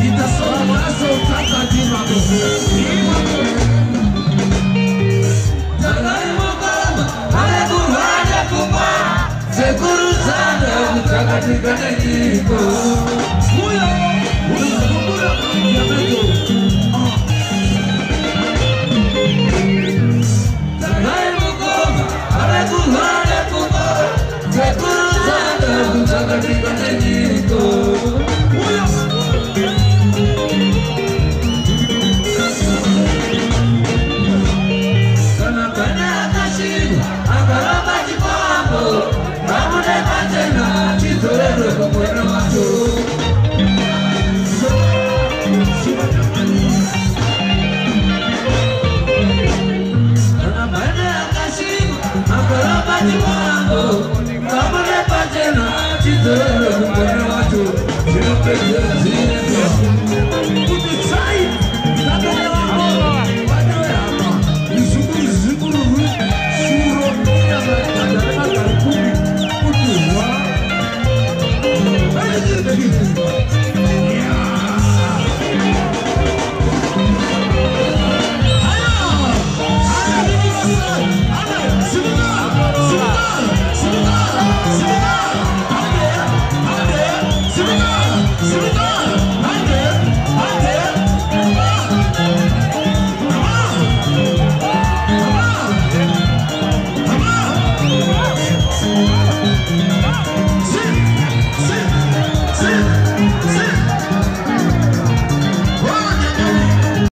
Kita semua sokata di mako. Jangan mukam, ada kurangnya kuma. Seguru sana bukan di kananku. Muya, ya betul. Jangan mukam, ada kurangnya kuma. Seguru sana bukan di kananku. Put the time.